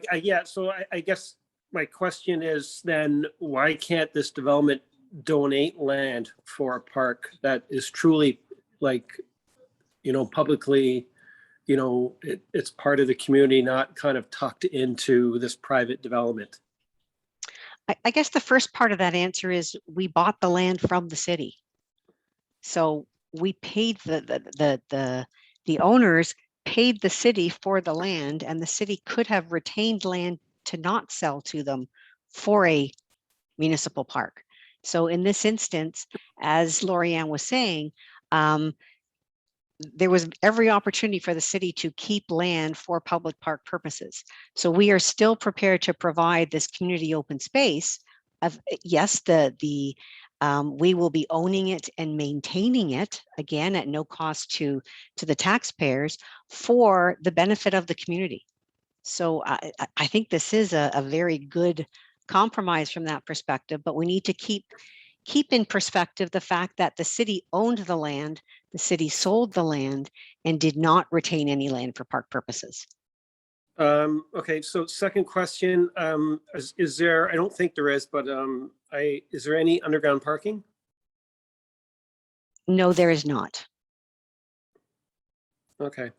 guess my question is then, why can't this development donate land for a park that is truly, like, publicly, it's part of the community, not kind of tucked into this private development? I guess the first part of that answer is we bought the land from the city. So we paid the owners paid the city for the land, and the city could have retained land to not sell to them for a municipal park. So in this instance, as Lori Ann was saying, there was every opportunity for the city to keep land for public park purposes. So we are still prepared to provide this community open space. Yes, we will be owning it and maintaining it, again, at no cost to the taxpayers, for the benefit of the community. So I think this is a very good compromise from that perspective, but we need to keep in perspective the fact that the city owned the land, the city sold the land, and did not retain any land for park purposes. Okay, so second question, is there, I don't think there is, but is there any underground parking? No, there is not. Okay.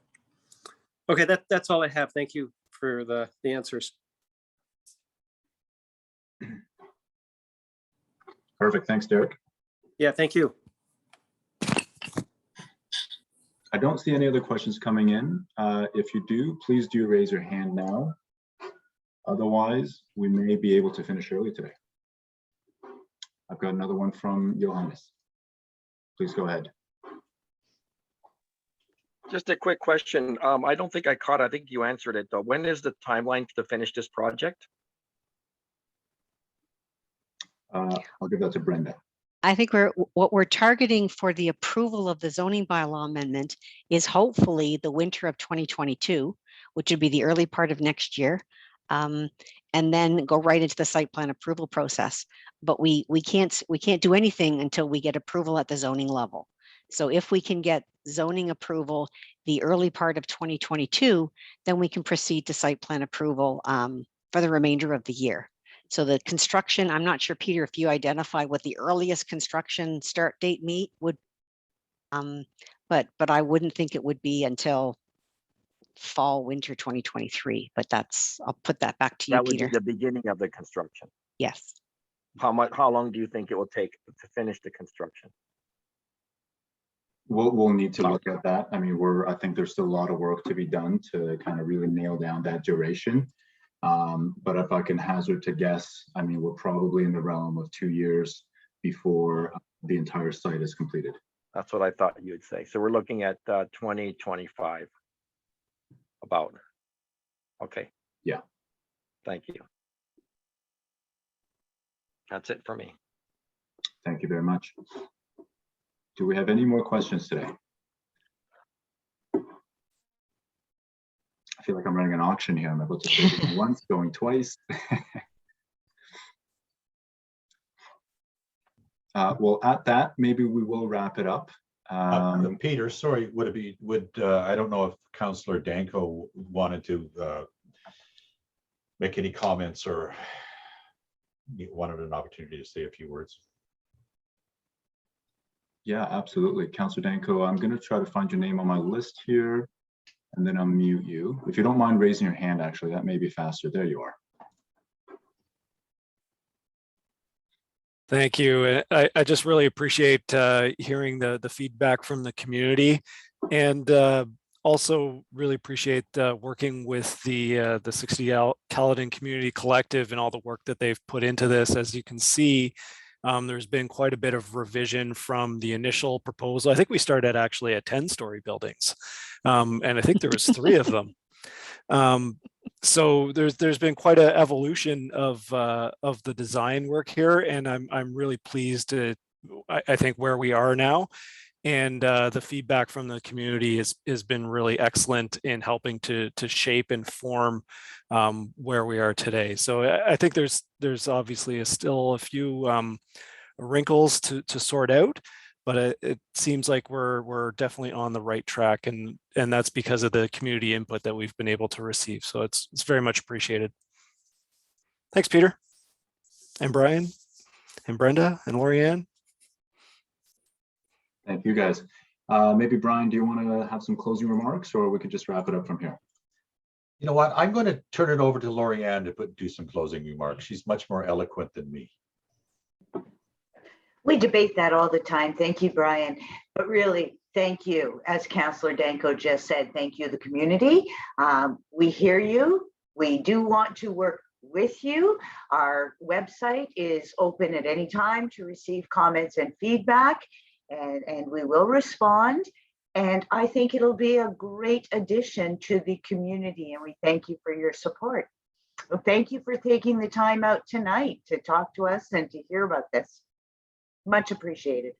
Okay, that's all I have. Thank you for the answers. Perfect. Thanks, Derek. Yeah, thank you. I don't see any other questions coming in. If you do, please do raise your hand now. Otherwise, we may be able to finish early today. I've got another one from Johannes. Please go ahead. Just a quick question. I don't think I caught, I think you answered it though. When is the timeline to finish this project? I'll give that to Brenda. I think what we're targeting for the approval of the zoning bylaw amendment is hopefully the winter of 2022, which would be the early part of next year, and then go right into the site plan approval process. But we can't do anything until we get approval at the zoning level. So if we can get zoning approval the early part of 2022, then we can proceed to site plan approval for the remainder of the year. So the construction, I'm not sure, Peter, if you identify what the earliest construction start date would, but I wouldn't think it would be until fall, winter 2023, but I'll put that back to you, That would Peter. be the beginning of the construction. Yes. How long do you think it will take to finish the construction? We'll need to look at that. I mean, I think there's still a lot of work to be done to kind of really nail down that duration. But if I can hazard to guess, I mean, we're probably in the realm of 2 years before the entire site is completed. That's what I thought you would say. So we're looking at 2025 about. Okay. Yeah. Thank you. That's it for me. Thank you very much. Do we have any more questions today? I feel like I'm running an auction here. I'm able to say it once, going twice. Well, at that, maybe we will wrap it up. Peter, sorry, I don't know if Councillor Danko wanted to make any comments or wanted an opportunity to say a few words. Yeah, absolutely. Councillor Danko, I'm going to try to find your name on my list here, and then I'll mute you. If you don't mind raising your hand, actually, that may be faster. There you are. Thank you. I just really appreciate hearing the feedback from the community, and also really appreciate working with the 60 Caledon Community Collective and all the work that they've put into this. As you can see, there's been quite a bit of revision from the initial proposal. I think we started actually at 10-story buildings, and I think there was 3 of them. So there's been quite an evolution of the design work here, and I'm really pleased to I think where we are now, and the feedback from the community has been really excellent in helping to shape and form where we are today. So I think there's obviously still a few wrinkles to sort out, but it seems like we're definitely on the right track, and that's because of the community input that we've been able to receive. So it's very much appreciated. Thanks, Peter, and Brian, and Brenda, and Lorianne. Thank you, guys. Maybe Brian, do you want to have some closing remarks, or we could just wrap it up from here? You know what? I'm going to turn it over to Lorianne to do some closing remarks. She's much more eloquent than me. We debate that all the time. Thank you, Brian. But really, thank you. As Councillor Danko just said, thank you, the community. We hear you. We do want to work with you. Our website is open at any time to receive comments and feedback, and we will respond. And I think it'll be a great addition to the community, and we thank you for your support. Well, thank you for taking the time out tonight to talk to us and to hear about this. Much appreciated.